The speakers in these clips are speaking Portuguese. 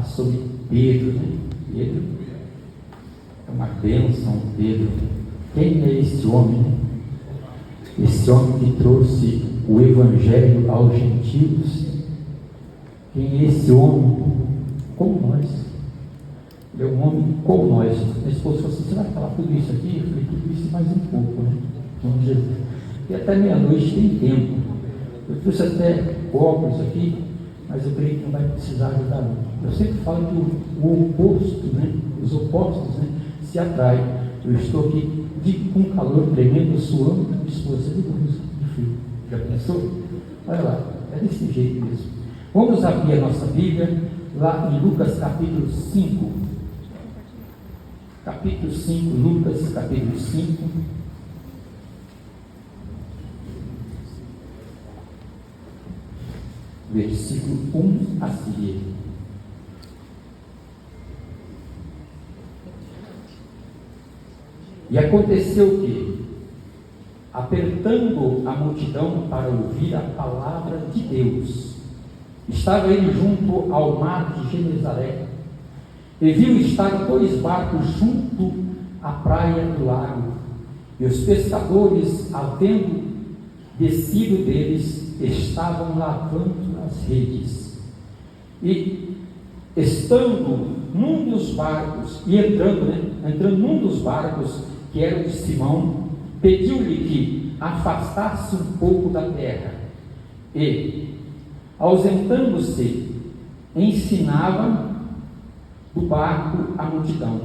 sobre Pedro, né? Pedro é uma bênção, Pedro. Quem é esse homem, né? Esse homem que trouxe o Evangelho aos gentios. Quem é esse homem? Como nós. Ele é um homem como nós. Minha esposa falou assim: você vai falar tudo isso aqui? Eu falei: tudo isso e mais um pouco, né? Então, Jesus. E até meia-noite tem tempo. Eu trouxe até óculos aqui, mas eu creio que não vai precisar ajudar não. Eu sempre falo que o oposto, né? Os opostos, né? Se atraem. Eu estou aqui com um calor tremendo, suando, minha esposa de frio. Já pensou? Olha lá, é desse jeito mesmo. Vamos abrir a nossa Bíblia lá em Lucas capítulo 5. Capítulo 5, Lucas capítulo 5. Versículo 1 a seguir. E aconteceu que, apertando a multidão para ouvir a palavra de Deus, estava ele junto ao mar de Genezaré, e viu estar 2 barcos junto à praia do lago, e os pescadores, havendo descido deles, estavam lavando as redes. E estando num dos barcos, e entrando num dos barcos, que era o de Simão, pediu-lhe que afastasse um pouco da terra, e, ausentando-se, ensinava do barco a multidão.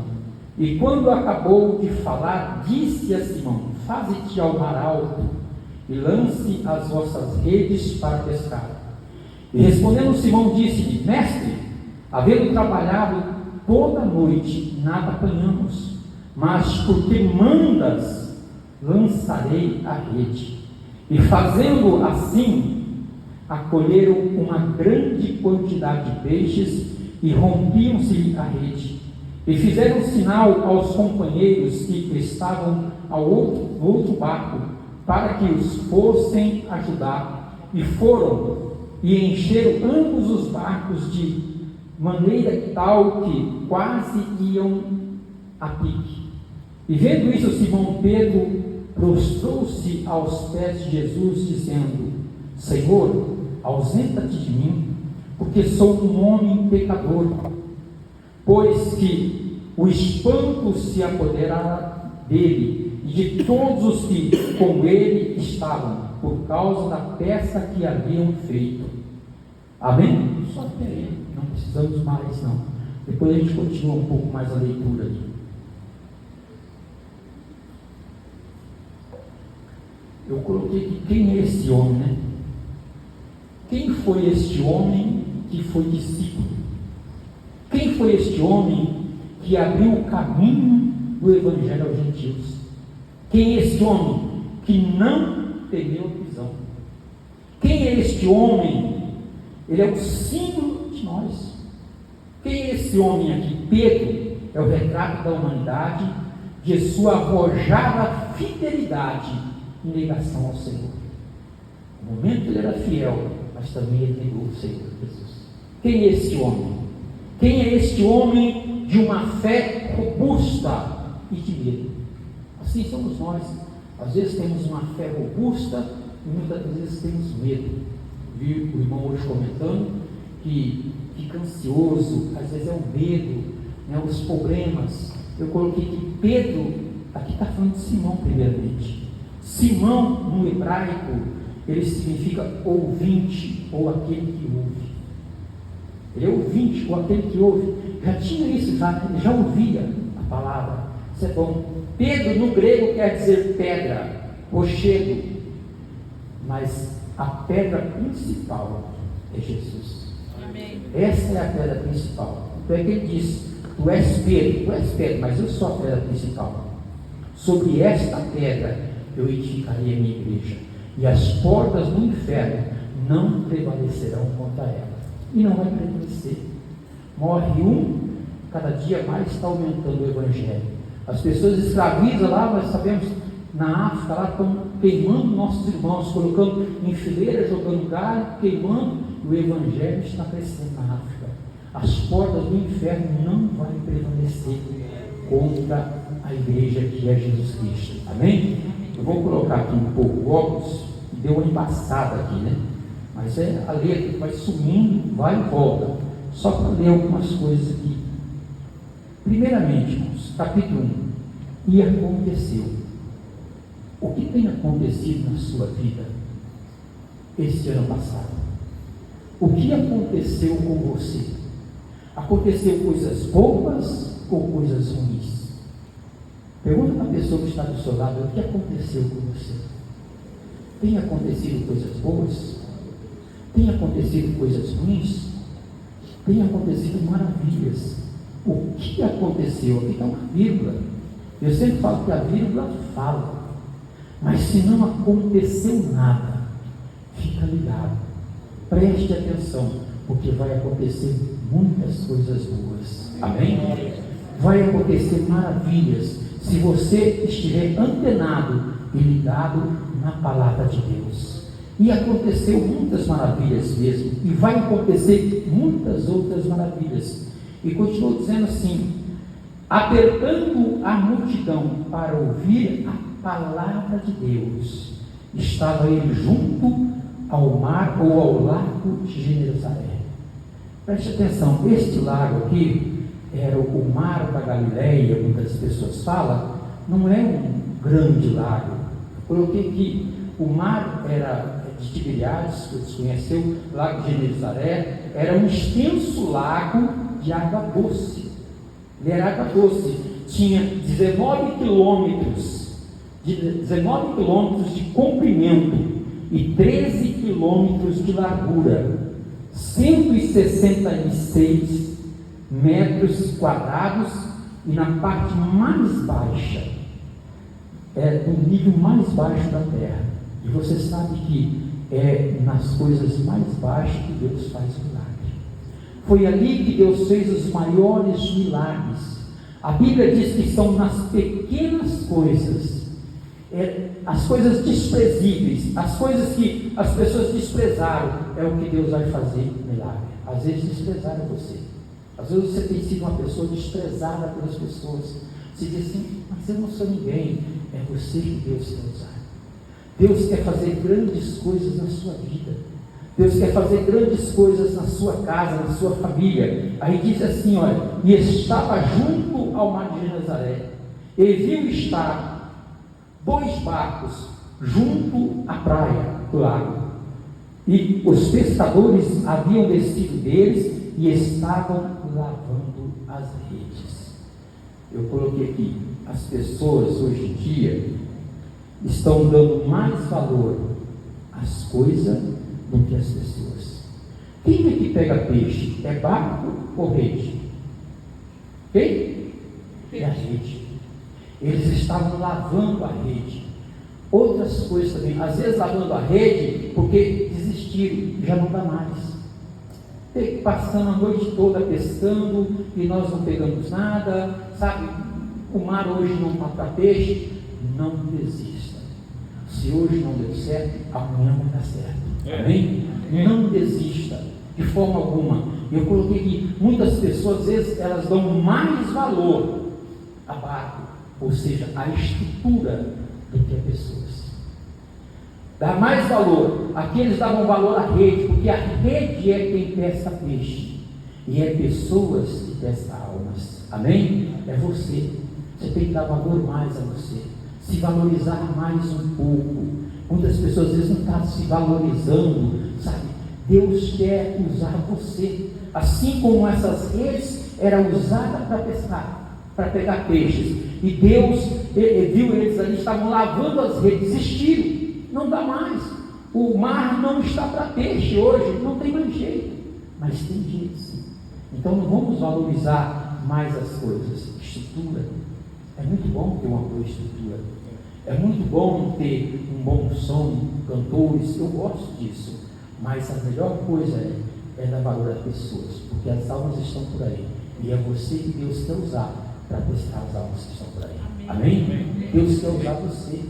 E quando acabou de falar, disse a Simão: faze-te ao mar alto, e lance as vossas redes para pescar. E respondendo Simão, disse-lhe: mestre, havendo trabalhado toda a noite, nada apanhamos, mas porque mandas, lançarei a rede. E fazendo assim, acolheram uma grande quantidade de peixes, e rompiam-se a rede. E fizeram sinal aos companheiros que estavam ao outro barco, para que os fossem ajudar. E foram e encheram ambos os barcos de maneira tal que quase iam a pique. E vendo isso, Simão Pedro prostrou-se aos pés de Jesus, dizendo: Senhor, ausenta-te de mim, porque sou um homem pecador. Pois que o espanto se apoderara dele e de todos os que com ele estavam, por causa da pesca que haviam feito. Amém? Só até aí, não precisamos mais não. Depois a gente continua um pouco mais a leitura aqui. Eu coloquei aqui: quem é esse homem, né? Quem foi este homem que foi discípulo? Quem foi este homem que abriu o caminho do Evangelho aos gentios? Quem é este homem que não temeu a prisão? Quem é este homem? Ele é o símbolo de nós. Quem é esse homem aqui? Pedro é o retrato da humanidade, de sua arrojada fidelidade em negação ao Senhor. No momento ele era fiel, mas também ele negou o Senhor Jesus. Quem é este homem? Quem é este homem de uma fé robusta e de medo? Assim somos nós. Às vezes temos uma fé robusta e muitas vezes temos medo. Vi o irmão hoje comentando que fica ansioso, às vezes é o medo, né, os problemas. Eu coloquei que Pedro, aqui está falando de Simão primeiramente. Simão, no hebraico, ele significa ouvinte, ou aquele que ouve. Ele é ouvinte, ou aquele que ouve. Já tinha isso, ele já ouvia a palavra. Isso é bom. Pedro, no grego, quer dizer pedra, rochedo. Mas a pedra principal é Jesus. Amém. Essa é a pedra principal. Então é que ele diz: tu és Pedro, mas eu sou a pedra principal. Sobre esta pedra eu edificarei a minha igreja, e as portas do inferno não prevalecerão contra ela. E não vai prevalecer. Morre um, cada dia mais está aumentando o Evangelho. As pessoas escravizam lá, nós sabemos, na África, lá estão queimando nossos irmãos, colocando em fileira, jogando galho, queimando, e o Evangelho está crescendo na África. as portas do inferno não vão prevalecer contra a igreja que é Jesus Cristo. Amém? Eu vou colocar aqui um pouco o óculos, deu uma embaçada aqui, né? Mas é a letra que vai sumindo, vai e volta. Só para ler algumas coisas aqui. Primeiramente, irmãos, capítulo 1. E aconteceu. O que tem acontecido na sua vida este ano passado? O que aconteceu com você? Aconteceu coisas boas ou coisas ruins? Pergunta para a pessoa que está do seu lado: o que aconteceu com você? Tem acontecido coisas boas? Tem acontecido coisas ruins? Tem acontecido maravilhas? O que aconteceu? Aqui está uma vírgula. Eu sempre falo que a vírgula fala. Mas se não aconteceu nada, fica ligado. Preste atenção, porque vai acontecer muitas coisas boas. Amém? Vai acontecer maravilhas se você estiver antenado e ligado na palavra de Deus. E aconteceu muitas maravilhas mesmo, e vai acontecer muitas outras maravilhas. E continua dizendo assim: apertando a multidão para ouvir a palavra de Deus, estava ele junto ao mar ou ao lago de Genezaré. Preste atenção, este lago aqui era o mar da Galileia, muitas pessoas falam, não é um grande lago. Eu coloquei aqui, o mar era de Tiberíades, que você conheceu, o lago de Genezaré, era um extenso lago de água doce. Ele era água doce, tinha 19 quilômetros de comprimento e 13 quilômetros de largura, 166 metros quadrados, e na parte mais baixa, do nível mais baixo da terra. E você sabe que é nas coisas mais baixas que Deus faz milagre. Foi ali que Deus fez os maiores milagres. A Bíblia diz que são nas pequenas coisas, as coisas desprezíveis, as coisas que as pessoas desprezaram, é o que Deus vai fazer milagre. Às vezes desprezaram você. Às vezes você tem sido uma pessoa desprezada pelas pessoas. Você diz assim: mas eu não sou ninguém. É você que Deus quer usar. Deus quer fazer grandes coisas na sua vida. Deus quer fazer grandes coisas na sua casa, na sua família. Aí diz assim, olha: e estava junto ao mar de Genezaré, e viu estar 2 barcos junto à praia do lago, e os pescadores haviam descido deles e estavam lavando as redes. Eu coloquei aqui: as pessoas hoje em dia estão dando mais valor às coisas do que às pessoas. Quem é que pega peixe? É barco ou rede? Quem? É a rede. Eles estavam lavando a rede. Outras coisas também, às vezes lavando a rede porque desistiram, já não dá mais. Passando a noite toda pescando e nós não pegamos nada, sabe? O mar hoje não está para peixe. Não desista. Se hoje não deu certo, amanhã vai dar certo. Amém? Não desista de forma alguma. Eu coloquei aqui: muitas pessoas, às vezes, elas dão mais valor a barco, ou seja, a estrutura, do que a pessoas. Dá mais valor. Aqueles davam valor à rede, porque a rede é quem pesca peixe, e é pessoas que pescam almas. Amém? É você. Você tem que dar valor mais a você, se valorizar mais um pouco. Muitas pessoas às vezes não estão se valorizando, sabe? Deus quer usar você, assim como essas redes eram usadas para pescar, para pegar peixes, e Deus viu eles ali, estavam lavando as redes, desistiram. Não dá mais, o mar não está para peixe hoje, não tem mais jeito, mas tem jeito sim. Então não vamos valorizar mais as coisas. Estrutura, é muito bom ter uma boa estrutura, é muito bom ter um bom som, cantores, eu gosto disso, mas a melhor coisa é dar valor às pessoas, porque as almas estão por aí, e é você que Deus quer usar para pescar as almas que estão por aí. Amém? Deus quer usar você.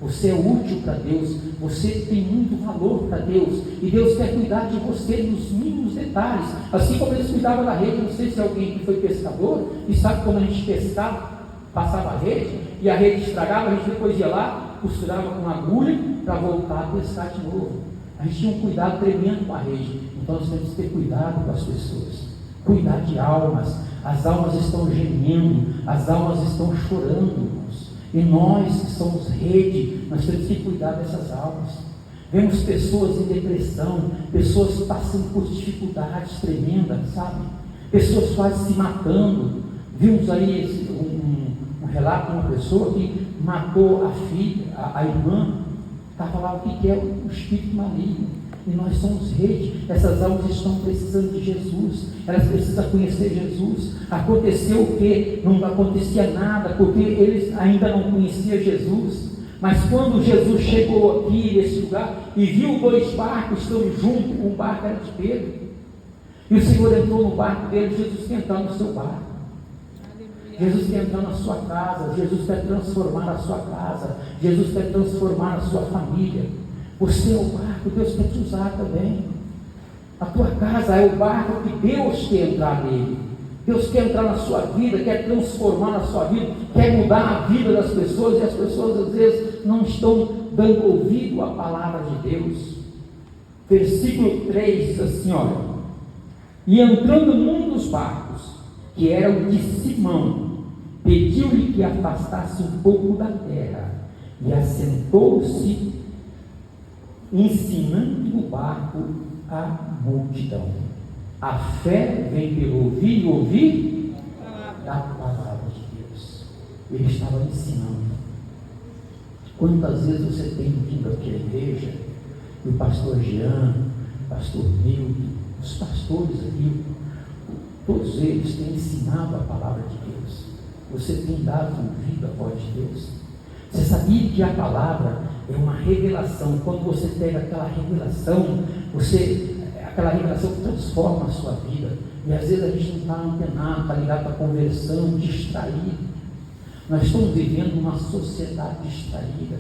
Você é útil para Deus, você tem muito valor para Deus, e Deus quer cuidar de você nos mínimos detalhes, assim como eles cuidavam da rede. Não sei se alguém que foi pescador e sabe como a gente pescava, passava a rede, e a rede estragava, a gente depois ia lá, costurava com agulha para voltar a pescar de novo. A gente tinha um cuidado tremendo com a rede. Então nós temos que ter cuidado com as pessoas, cuidar de almas. As almas estão gemendo, as almas estão chorando, irmãos. E nós que somos rede, nós temos que cuidar dessas almas. Vemos pessoas em depressão, pessoas passando por dificuldades tremendas, sabe? Pessoas quase se matando. Vimos aí um relato de uma pessoa que matou a filha, a irmã. Estava lá o que é o espírito maligno. E nós somos rede. Essas almas estão precisando de Jesus, elas precisam conhecer Jesus. Aconteceu o que? Não acontecia nada, porque eles ainda não conheciam Jesus. Mas quando Jesus chegou aqui nesse lugar e viu 2 barcos estando juntos, um barco era de Pedro, e o Senhor entrou no barco dele. Jesus quer entrar no seu barco, Jesus quer entrar na sua casa, Jesus quer transformar a sua casa, Jesus quer transformar a sua família. Você é o barco, Deus quer te usar também. A tua casa é o barco que Deus quer entrar nele. Deus quer entrar na sua vida, quer transformar na sua vida, quer mudar a vida das pessoas, e as pessoas às vezes não estão dando ouvido à palavra de Deus. Versículo 3 diz assim, olha: e entrando num dos barcos, que era o de Simão, pediu-lhe que afastasse um pouco da terra, e assentou-se, ensinando no barco a multidão. A fé vem pelo ouvir e ouvir da palavra de Deus. Ele estava ensinando. Quantas vezes você tem vindo aqui à igreja, e o pastor Jean, o pastor Milton, os pastores aqui, todos eles têm ensinado a palavra de Deus. Você tem dado ouvido à voz de Deus. Você sabia que a palavra é uma revelação? Quando você pega aquela revelação, aquela revelação transforma a sua vida. E às vezes a gente não está antenado, está ligado para a conversão, distraído. Nós estamos vivendo uma sociedade distraída.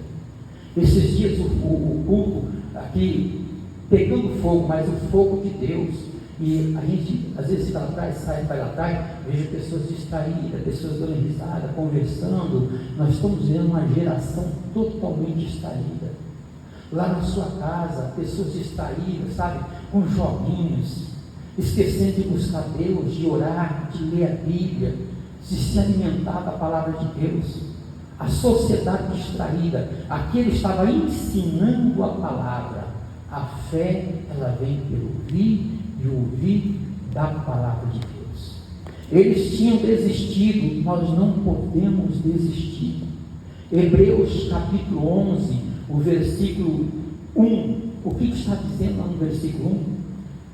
Esses dias o culto aqui pegando fogo, mas o fogo de Deus. E a gente às vezes fica lá atrás, sai para lá atrás, vejo pessoas distraídas, pessoas dando risada, conversando. Nós estamos vendo uma geração totalmente distraída. Lá na sua casa, pessoas distraídas, sabe, com joguinhos, esquecendo de buscar Deus, de orar, de ler a Bíblia, de se alimentar da palavra de Deus. A sociedade distraída. Aqui ele estava ensinando a palavra. A fé, ela vem pelo ouvir e ouvir da palavra de Deus. Eles tinham desistido, nós não podemos desistir. Hebreus capítulo 11, o versículo 1, o que está dizendo lá no versículo 1?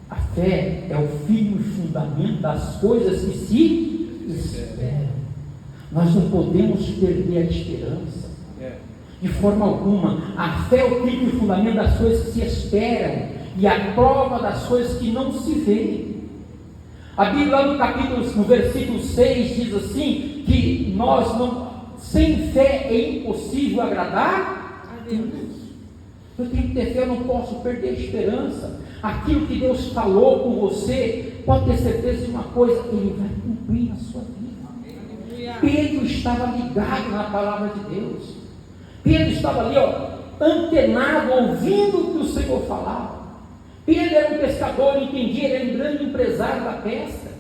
A fé é o firme fundamento das coisas que se esperam. Nós não podemos perder a esperança, de forma alguma. A fé é o firme fundamento das coisas que se esperam, e a prova das coisas que não se veem. A Bíblia lá no versículo 6 diz assim, que nós não, sem fé é impossível agradar a Deus. Eu tenho que ter fé, eu não posso perder a esperança. Aquilo que Deus falou com você, pode ter certeza de uma coisa, Ele vai cumprir na sua vida. Pedro estava ligado na palavra de Deus. Pedro estava ali, antenado, ouvindo o que o Senhor falava. Pedro era um pescador, entendia, ele era um grande empresário da pesca.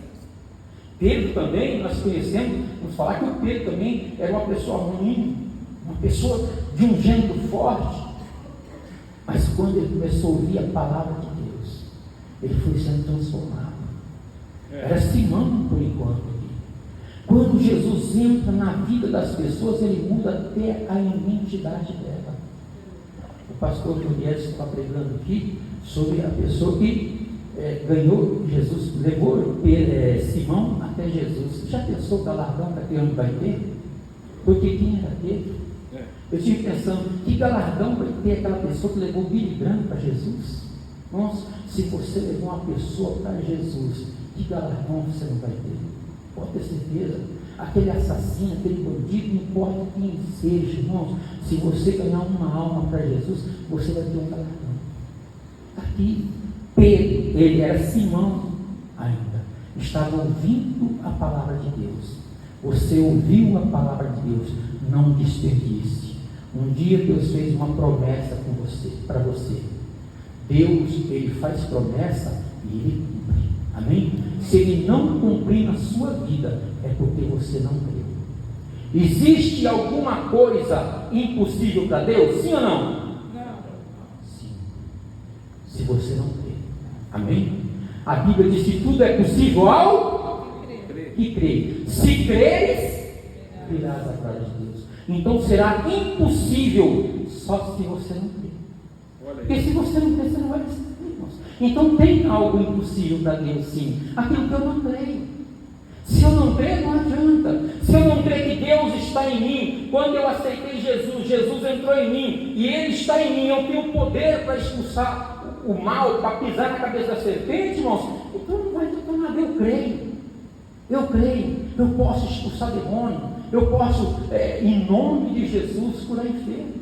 Pedro também, nós conhecemos, vamos falar que o Pedro também era uma pessoa ruim, uma pessoa de um gênero forte. Mas quando ele começou a ouvir a palavra de Deus, ele foi sendo transformado. Era Simão por enquanto. Quando Jesus entra na vida das pessoas, ele muda até a identidade dela. O pastor Juniel estava pregando aqui sobre a pessoa que ganhou Jesus, levou Simão até Jesus. Já pensou o galardão que aquele homem vai ter? Porque quem era Pedro? Eu estive pensando, que galardão vai ter aquela pessoa que levou Billy Graham para Jesus? Nossa, se você levou uma pessoa para Jesus, que galardão você não vai ter? Pode ter certeza. aquele assassino, aquele bandido, não importa quem seja, irmãos, se você ganhar uma alma para Jesus, você vai ter um galardão. Está aqui, Pedro, ele era Simão ainda, estava ouvindo a palavra de Deus. Você ouviu a palavra de Deus, não desperdice. Um dia Deus fez uma promessa com você, para você. Deus, ele faz promessa e ele cumpre. Amém? Se ele não cumprir na sua vida, é porque você não creu. Existe alguma coisa impossível para Deus? Sim ou não? Não. Sim. Se você não crê. Amém? A Bíblia diz que tudo é possível ao que crê. Se creres, virás a glória de Deus. Então será impossível só se você não crê. Porque se você não crê, você não vai receber. Então tem algo impossível para Deus, sim. Aquilo que eu não creio. Se eu não creio, não adianta. Se eu não creio que Deus está em mim, quando eu aceitei Jesus, Jesus entrou em mim e Ele está em mim, eu tenho poder para expulsar o mal, para pisar na cabeça da serpente, irmãos. Então não vai adiantar nada. Eu creio, eu posso expulsar demônio, eu posso, em nome de Jesus, curar enfermos.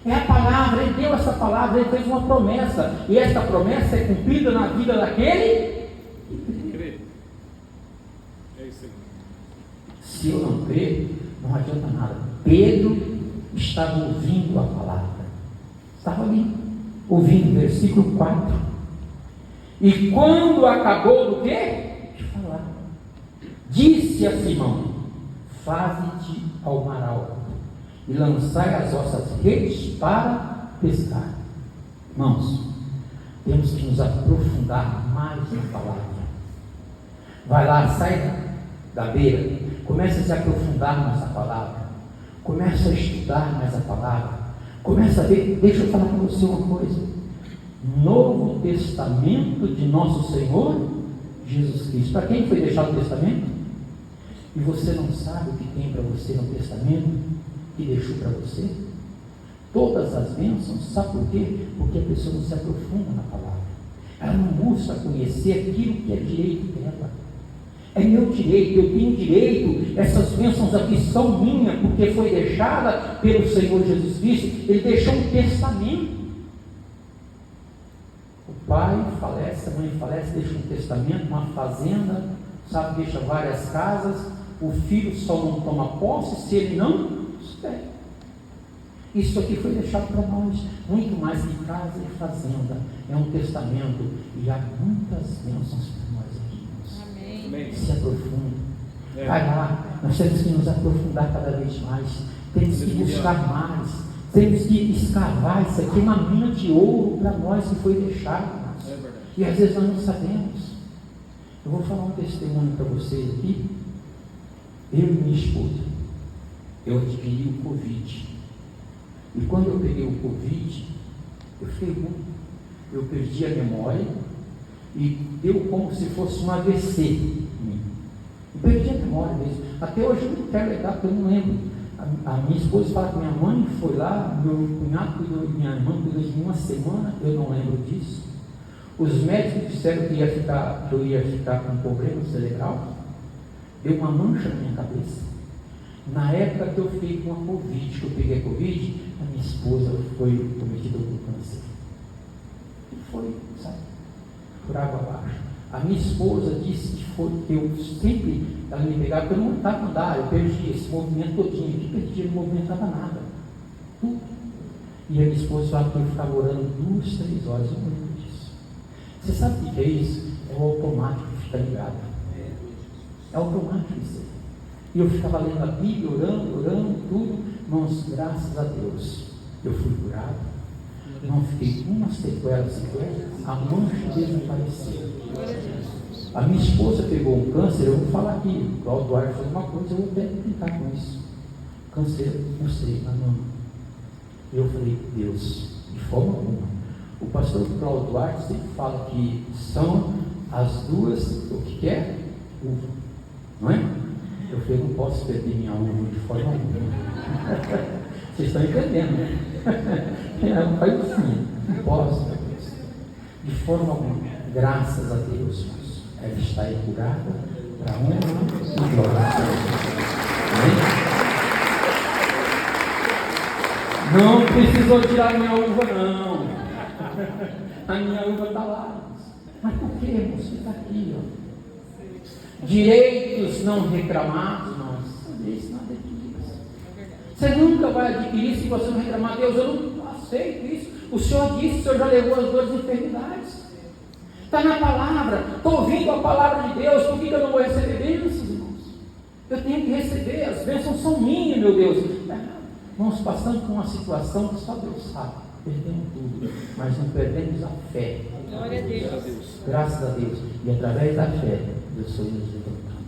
É a palavra, Ele deu essa palavra, Ele fez uma promessa, e esta promessa é cumprida na vida daquele que crê. É isso aí. Se eu não crer, não adianta nada. Pedro estava ouvindo a palavra, estava ali, ouvindo, versículo 4. E quando acabou do quê? De falar, disse a Simão: faze-te ao mar alto e lançai as vossas redes para pescar. Irmãos, temos que nos aprofundar mais na palavra. Vai lá, sai da beira, começa a se aprofundar nessa palavra, começa a estudar mais a palavra, começa a ver. Deixa eu falar para você uma coisa: Novo Testamento de nosso Senhor Jesus Cristo. Para quem foi deixado o testamento? E você não sabe o que tem para você no testamento que deixou para você? Todas as bênçãos. Sabe por quê? Porque a pessoa não se aprofunda na palavra, ela não busca conhecer aquilo que é direito dela. É meu direito, eu tenho direito, essas bênçãos aqui são minhas, porque foi deixada pelo Senhor Jesus Cristo. Ele deixou um testamento. O pai falece, a mãe falece, deixa um testamento, uma fazenda, sabe, deixa várias casas. O filho só não toma posse se ele não espera. Isso aqui foi deixado para nós, muito mais que casa e fazenda. É um testamento, e há muitas bênçãos para nós aqui. Amém. Se aprofunda. Vai lá, nós temos que nos aprofundar cada vez mais. Temos que buscar mais. Temos que escavar. Isso aqui é uma mina de ouro para nós que foi deixado. E às vezes nós não sabemos. Eu vou falar um testemunho para vocês aqui. Eu e minha esposa, eu adquiri o Covid. E quando eu peguei o Covid, eu fiquei ruim. Eu perdi a memória e deu como se fosse um AVC em mim. Eu perdi a memória mesmo. Até hoje eu não quero lidar, porque eu não lembro. A minha esposa fala que minha mãe foi lá, meu cunhado cuidou, minha irmã cuidou de mim uma semana, eu não lembro disso. Os médicos disseram que eu ia ficar com um problema cerebral. Deu uma mancha na minha cabeça. Na época que eu fiquei com a Covid, que eu peguei a Covid, a minha esposa foi cometida com câncer. E foi, sabe, por água abaixo. A minha esposa disse que foi, que eu sempre, ela me pegava, porque eu não estava andar, eu perdi esse movimento todinho, que perdi, não movimentava nada. Tudo. E a minha esposa falava que eu ficava orando 2, 3 horas, eu não lembro disso. Você sabe o que é isso? É o automático que fica ligado. É automático isso. E eu ficava lendo a Bíblia, orando, tudo. Irmãos, graças a Deus, eu fui curado. Não fiquei com uma sequela sequer. A mancha desapareceu. A minha esposa pegou um câncer. Eu vou falar aqui. O Cláudio Duarte fez uma coisa, eu vou até brincar com isso. Câncer, não sei, na mama. Eu falei, Deus, de forma alguma. O pastor Cláudio Duarte sempre fala que são as duas, o que é? Uva. Não é? Eu falei, não posso perder minha uva de forma alguma. Vocês estão entendendo, né? Não faz assim, não posso. De forma alguma. Graças a Deus, ela está aí curada para honra e glória. Não precisou tirar a minha uva, não. A minha uva está lá. Mas por que, moço? Está aqui, ó. Direitos não reclamados, não. Isso nada disso. Você nunca vai adquirir se você não reclamar. Deus, eu não aceito isso. O Senhor disse, o Senhor já levou as dores e enfermidades. Está na palavra. Estou ouvindo a palavra de Deus. Por que eu não vou receber bênçãos, irmãos? Eu tenho que receber. As bênçãos são minhas, meu Deus. Irmãos, passando por uma situação que só Deus sabe. Perdemos tudo, mas não perdemos a fé. Glória a Deus. Graças a Deus. E através da fé, Deus foi nos levantando.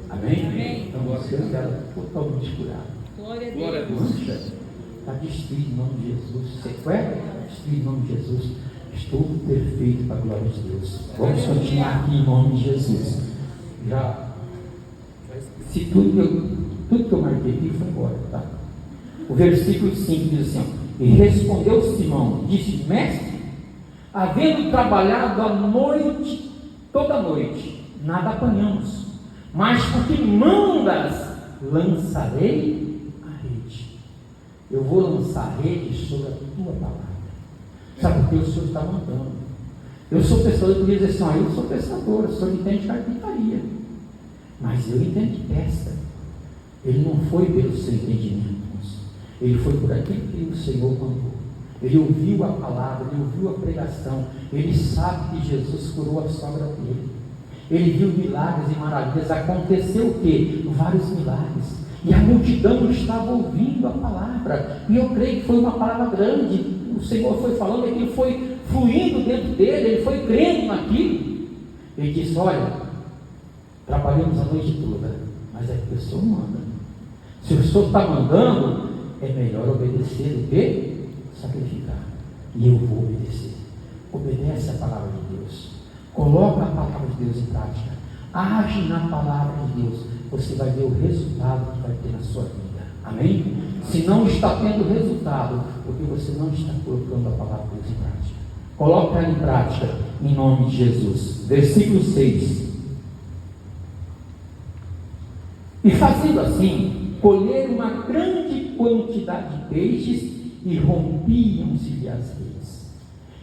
Amém? Amém. Então você era totalmente curado. Glória a Deus. Mancha está destruído em nome de Jesus. Sequela destruído em nome de Jesus. Estou perfeito para a glória de Deus. Vamos continuar aqui em nome de Jesus. Já, se tudo que eu marquei aqui foi embora, tá? O versículo 5 diz assim: e respondeu Simão, disse: mestre, havendo trabalhado a noite, toda a noite, nada apanhamos, mas porque mandas, lançarei a rede. Eu vou lançar a rede sobre a tua palavra. Sabe por que o Senhor está mandando? Eu sou pescador, eu podia dizer assim: eu sou pescador, o Senhor entende de carpintaria, mas eu entendo de pesca. Ele não foi pelo seu entendimento, ele foi por aquilo que o Senhor mandou. Ele ouviu a palavra, ele ouviu a pregação, ele sabe que Jesus curou a sogra dele, ele viu milagres e maravilhas. Aconteceu o quê? Vários milagres, e a multidão estava ouvindo a palavra, e eu creio que foi uma palavra grande. O Senhor foi falando, aquilo foi fluindo dentro dele, ele foi crendo naquilo. Ele disse: olha, trabalhamos a noite toda, mas é porque o Senhor manda. Se o Senhor está mandando, é melhor obedecer do que sacrificar. E eu vou obedecer. Obedece a palavra de Deus. Coloca a palavra de Deus em prática. Age na palavra de Deus. Você vai ver o resultado que vai ter na sua vida. Amém? Se não está tendo resultado, porque você não está colocando a palavra de Deus em prática. Coloca ela em prática, em nome de Jesus. Versículo 6. E fazendo assim, colheram uma grande quantidade de peixes e rompiam-se as redes.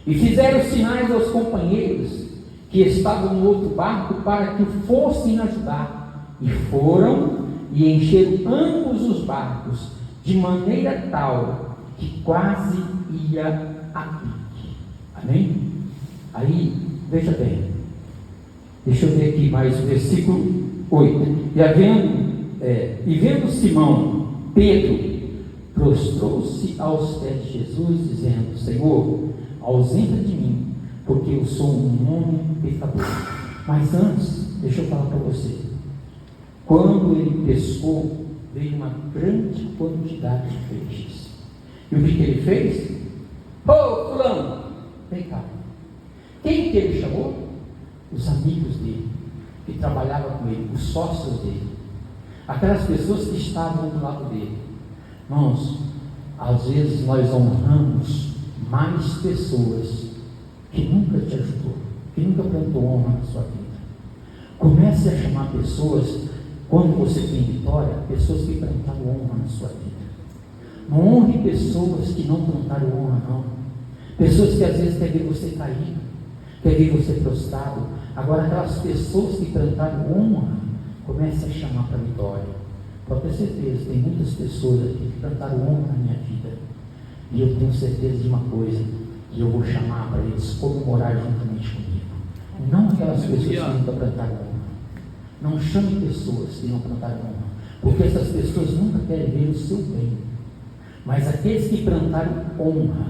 E fizeram sinais aos companheiros que estavam no outro barco para que o fossem ajudar. E foram e encheram ambos os barcos, de maneira tal que quase ia a pique. Amém? Aí, veja bem, deixa eu ver aqui mais o versículo 8. E vendo Simão, Pedro prostrou-se aos pés de Jesus, dizendo: Senhor, ausenta de mim, porque eu sou um homem pecador. Mas antes, deixa eu falar para você. Quando ele pescou, veio uma grande quantidade de peixes. E o que ele fez? Ô, fulano, vem cá. Quem que ele chamou? Os amigos dele, que trabalhavam com ele, os sócios dele, aquelas pessoas que estavam do lado dele. Irmãos, às vezes nós honramos mais pessoas que nunca te ajudou, que nunca plantou honra na sua vida. Comece a chamar pessoas, quando você tem vitória, pessoas que plantaram honra na sua vida. Não honre pessoas que não plantaram honra, não. Pessoas que às vezes querem ver você cair, querem ver você prostrado. Agora, aquelas pessoas que plantaram honra, comece a chamar para a vitória. Pode ter certeza, tem muitas pessoas aqui que plantaram honra na minha vida. E eu tenho certeza de uma coisa, que eu vou chamar para eles comemorar juntamente comigo. Não aquelas pessoas que nunca plantaram honra. Não chame pessoas que não plantaram honra, porque essas pessoas nunca querem ver o seu bem. Mas aqueles que plantaram honra,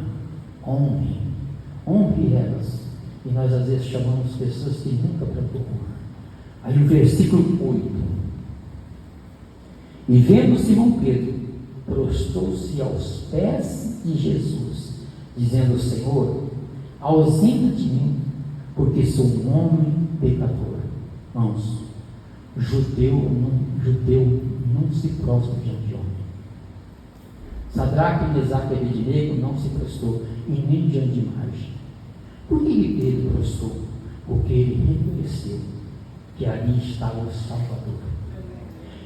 honre elas. E nós às vezes chamamos pessoas que nunca plantou honra. Aí o versículo 8. E vendo Simão Pedro, prostrou-se aos pés de Jesus, dizendo: Senhor, ausenta de mim, porque sou um homem pecador. Irmãos, judeu não se prostra diante de homem. Sadraque, Mesaque e Abednego não se prostrou, e nem diante de imagem. Por que Pedro prostrou? Porque ele reconheceu que ali estava o Salvador,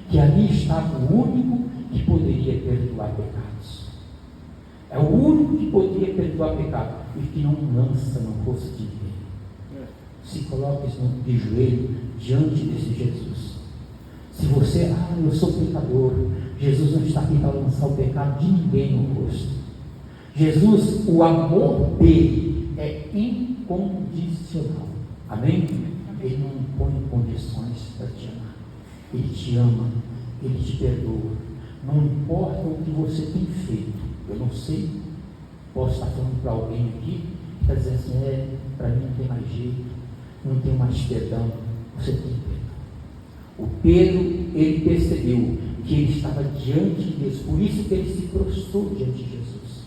que ali estava o único que poderia perdoar pecados. É o único que poderia perdoar pecado e que não lança no rosto de ninguém. Se coloque de joelho diante desse Jesus. Se você, eu sou pecador, Jesus não está aqui para lançar o pecado de ninguém no rosto. Jesus, o amor dele é incondicional. Amém? Ele não impõe condições para te amar. Ele te ama, ele te perdoa. Não importa o que você tem feito. Eu não sei, posso estar falando para alguém aqui que está dizendo assim, para mim não tem mais jeito, não tem mais perdão. Você tem perdão. O Pedro, ele percebeu que ele estava diante de Deus, por isso que ele se prostrou diante de Jesus,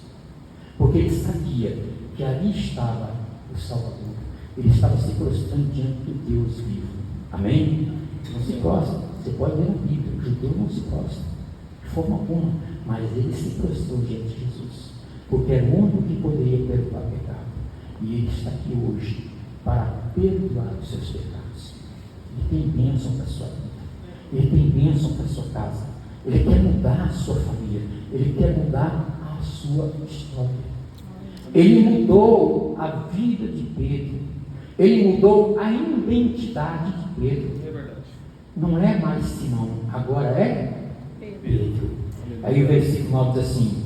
porque ele sabia que ali estava o Salvador. Ele estava se prostrando diante do Deus vivo. Amém? Não se prostra. Você pode ler na Bíblia, o judeu não se prostra de forma alguma, mas ele se prostrou diante de Jesus, porque era o único que poderia perdoar pecado. E ele está aqui hoje para perdoar os seus pecados. Ele tem bênção para a sua vida, ele tem bênção para a sua casa, ele quer mudar a sua família, ele quer mudar a sua história. Ele mudou a vida de Pedro, ele mudou a identidade de Pedro. É verdade. Não é mais Simão, agora é Pedro. Aí o versículo 9 diz assim: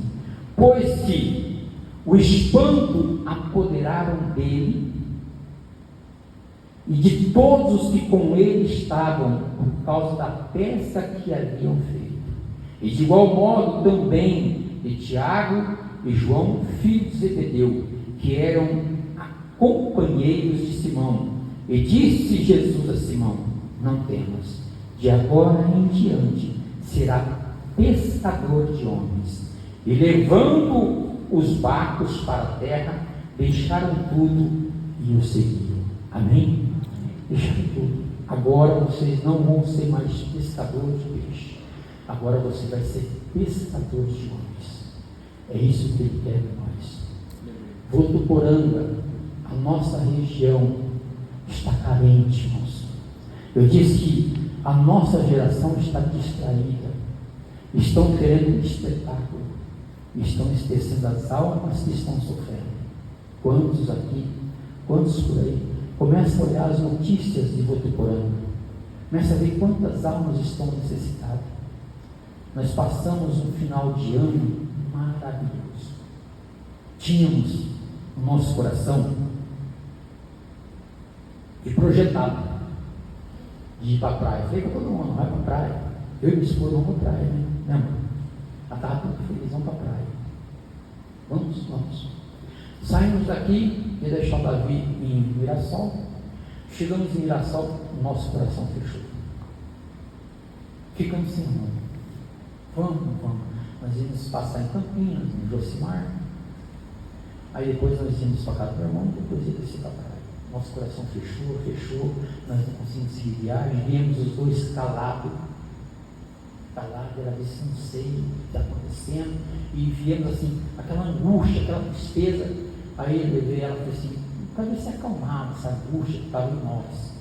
pois que o espanto apoderaram dele e de todos os que com ele estavam, por causa da peça que haviam feito, e de igual modo também de Tiago e João, filhos de Zebedeu, que eram companheiros de Simão. E disse Jesus a Simão: não temas, de agora em diante será pescador de homens. E levando os barcos para a terra, deixaram tudo e o seguiram. Amém? Deixaram tudo. Agora vocês não vão ser mais pescadores de peixe, agora você vai ser pescador de homens. É isso que ele quer de nós. Votuporanga, a nossa região está carente, irmãos. Eu disse que a nossa geração está distraída, estão querendo um espetáculo, estão esquecendo as almas que estão sofrendo. Quantos aqui, quantos por aí? Começa a olhar as notícias de Votuporanga, começa a ver quantas almas estão necessitadas. Nós passamos um final de ano maravilhoso. Tínhamos no nosso coração e projetado de ir para a praia. Falei para todo mundo: vai para a praia. Eu e minha esposa vamos para a praia, né? Ela estava muito feliz, vamos para a praia. Vamos. Saímos daqui e deixamos Davi em Mirassol. Chegamos em Mirassol, nosso coração fechou. Ficamos sem rumo. Vamos. Nós íamos passar em Campinas, em Josimar. Aí depois nós íamos para casa do meu irmão, depois ia descer para a praia. Nosso coração fechou, nós não conseguimos seguir viagem, viemos os dois calados, era desse não sei o que está acontecendo, e viemos assim, aquela angústia, aquela tristeza. Aí eu levei ela e falei assim: para ver se acalmava essa angústia que estava em nós,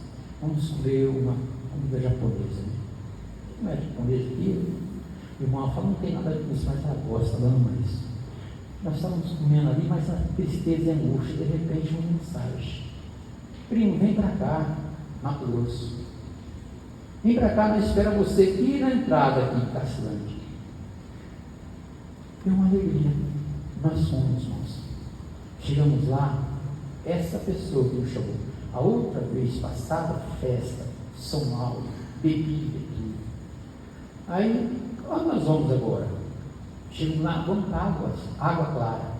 vamos comer uma comida japonesa. Como é japonesa aqui? O irmão fala: não tem nada disso, mas ela gosta, dando mais. Nós estávamos comendo ali, mas a tristeza e a angústia, de repente uma mensagem: primo, vem para cá, Mato Grosso. Vem para cá, nós esperamos você aqui na entrada aqui em Cacilândia. É uma alegria. Nós fomos, irmãos. Chegamos lá, essa pessoa que nos chamou. A outra vez passada, festa, São Paulo, bebida, tudo. Aí, onde nós vamos agora? Chegamos lá, vamos para água clara.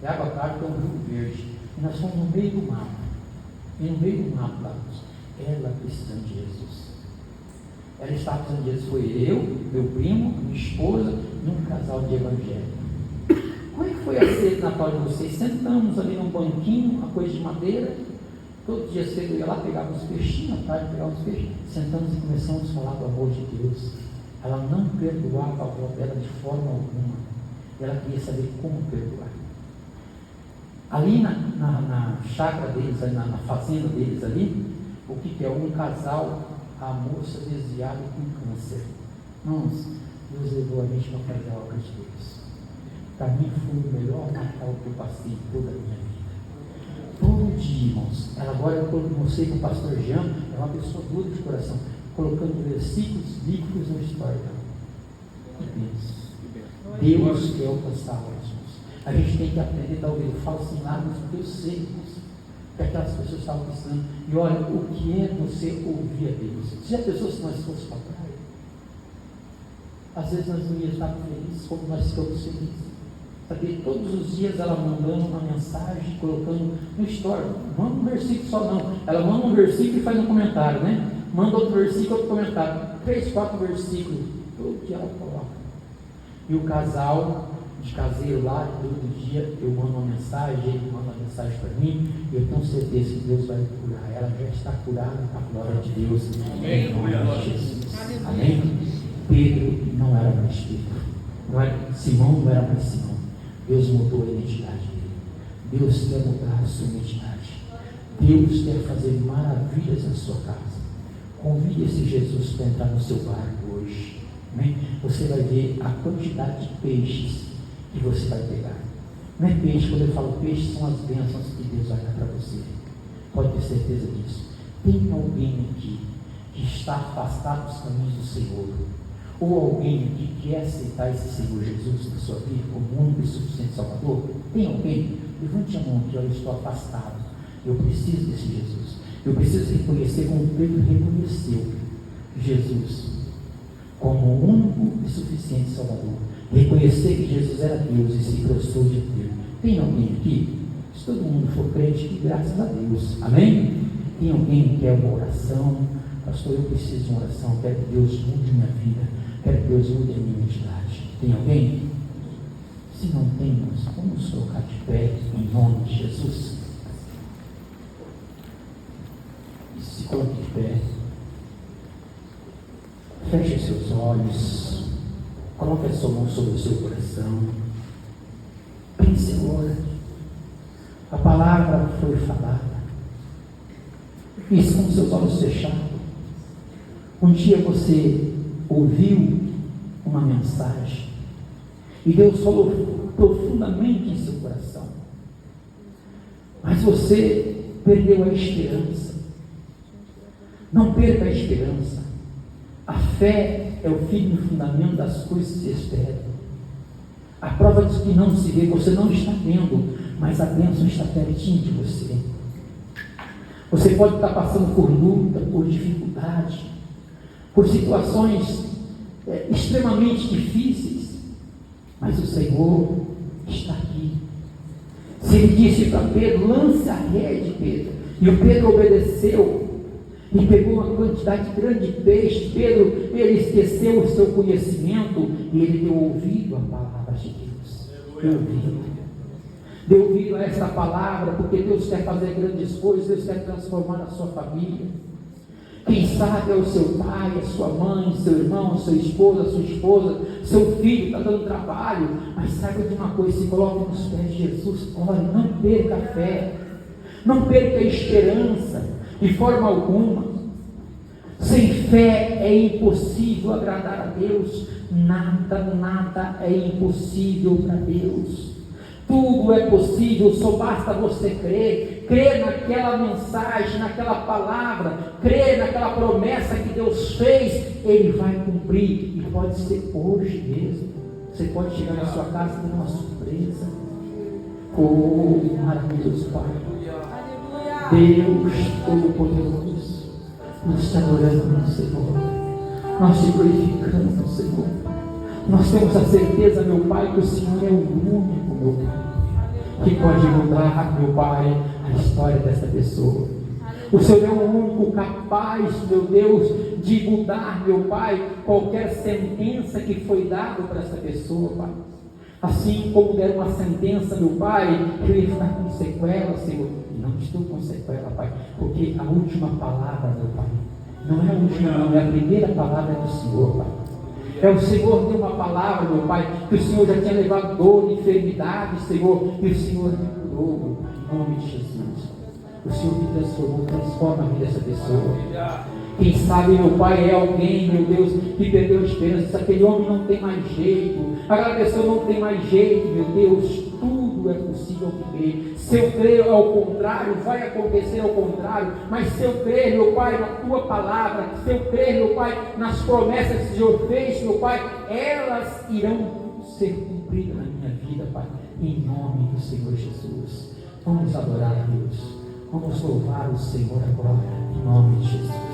E água clara tem um Rio Verde. E nós fomos no meio do mato. E no meio do mato lá, ela precisando de Jesus. Ela estava precisando de Jesus. Foi eu, meu primo, minha esposa e um casal de evangélicos. Como é que foi a ceia de Natal de vocês? Sentamos ali num banquinho, uma coisa de madeira. Todo dia cedo eu ia lá, pegava uns peixinhos, à tarde pegava uns peixinhos. Sentamos e começamos a falar do amor de Deus. Ela não perdoava a avó dela de forma alguma. Ela queria saber como perdoar. Ali na chácara deles, na fazenda deles ali, o que é? Um casal, a moça desviada com câncer. Irmãos, Deus levou a gente para fazer a obra de Deus. Para mim foi o melhor Natal que eu passei em toda a minha vida. Todo dia, irmãos. Ela agora, eu mostrei com o pastor Jean, é uma pessoa dura de coração, colocando versículos bíblicos na história dela. Que bênção. Deus quer alcançar nós, irmãos. A gente tem que aprender, talvez eu falo assim lá, mas porque eu sei, irmãos, que aquelas pessoas estavam pensando. E olha, o que é você ouvir a Deus? Se a pessoa, se nós fossemos para a praia, às vezes nós não íamos estar felizes como nós ficamos felizes. Sabe, todos os dias ela mandando uma mensagem, colocando no story. Não manda um versículo só não. Ela manda um versículo e faz um comentário, né? Manda outro versículo, outro comentário. 3, 4 versículos. Todo dia ela coloca. E o casal de caseiro lá, todo dia eu mando uma mensagem, ele manda uma mensagem para mim, e eu tenho certeza que Deus vai curar. Ela já está curada com a glória de Deus. Em nome de Jesus. Amém? Pedro não era mais Pedro. Não era, Simão não era mais Simão. Deus mudou a identidade dele. Deus quer mudar a sua identidade. Deus quer fazer maravilhas na sua casa. Convide esse Jesus para entrar no seu barco hoje. Amém? Você vai ver a quantidade de peixes que você vai pegar. Não é peixe, quando eu falo peixe, são as bênçãos que Deus vai dar para você. Pode ter certeza disso. Tem alguém aqui que está afastado dos caminhos do Senhor, ou alguém que quer aceitar esse Senhor Jesus na sua vida como único e suficiente Salvador? Tem alguém? Levante a mão que eu estou afastado. Eu preciso desse Jesus. Eu preciso reconhecer como Pedro reconheceu Jesus como o único e suficiente Salvador. Reconhecer que Jesus era Deus e se prostrou diante dele. Tem alguém aqui? Se todo mundo for crente, que graças a Deus. Amém? Tem alguém que quer uma oração? Pastor, eu preciso de uma oração. Quero que Deus mude minha vida. Quero que Deus mude a minha identidade. Tem alguém? Se não tem, vamos colocar de pé em nome de Jesus. E se coloque de pé. Feche seus olhos. Coloque a sua mão sobre o seu coração. Pense agora. A palavra foi falada. Isso com seus olhos fechados. Um dia você ouviu uma mensagem e Deus falou profundamente em seu coração, mas você perdeu a esperança. Não perca a esperança. A fé é o firme fundamento das coisas que se esperam. A prova diz que não se vê, você não está vendo, mas a bênção está pertinho de você. Você pode estar passando por luta, por dificuldade, por situações extremamente difíceis, mas o Senhor está aqui. Se ele disse para Pedro, lance a rede, Pedro, e o Pedro obedeceu e pegou uma quantidade grande de peixe. Pedro, ele esqueceu o seu conhecimento e ele deu ouvido à palavra de Deus. Deu ouvido a essa palavra, porque Deus quer fazer grandes coisas. Deus quer transformar a sua família. Quem sabe é o seu pai, a sua mãe, seu irmão, sua esposa, seu filho está dando trabalho, mas saiba de uma coisa, se coloque nos pés de Jesus. Olha, não perca a fé, não perca a esperança de forma alguma. Sem fé é impossível agradar a Deus. Nada é impossível para Deus. Tudo é possível, só basta você crer naquela mensagem, naquela palavra, crer naquela promessa que Deus fez. Ele vai cumprir, e pode ser hoje mesmo. Você pode chegar na sua casa e ter uma surpresa. Oh, maravilhoso Pai, Deus Todo-Poderoso, nós te adoramos, Senhor, nós te glorificamos, Senhor. Nós temos a certeza, meu Pai, que o Senhor é o único, meu Pai, que pode mudar, meu Pai, a história dessa pessoa. O Senhor é o único capaz, meu Deus, de mudar, meu Pai, qualquer sentença que foi dada para essa pessoa, Pai. Assim como deram uma sentença, meu Pai, que eu ia ficar com sequela, Senhor. E não estou com sequela, Pai, porque a última palavra, meu Pai, não é a última, não, é a primeira palavra do Senhor, Pai. É o Senhor deu uma palavra, meu Pai, que o Senhor já tinha levado dor, enfermidade, Senhor, e o Senhor me curou, em nome de Jesus. O Senhor me transformou, transforma a vida dessa pessoa. Quem sabe, meu Pai, é alguém, meu Deus, que perdeu a esperança. Aquele homem não tem mais jeito, aquela pessoa não tem mais jeito, meu Deus. Tudo é possível crer. Se eu crer ao contrário, vai acontecer ao contrário. Mas se eu crer, meu Pai, na tua palavra, se eu crer, meu Pai, nas promessas que o Senhor fez, meu Pai, elas irão ser cumpridas na minha vida, Pai, em nome do Senhor Jesus. Vamos adorar a Deus, vamos louvar o Senhor agora, em nome de Jesus.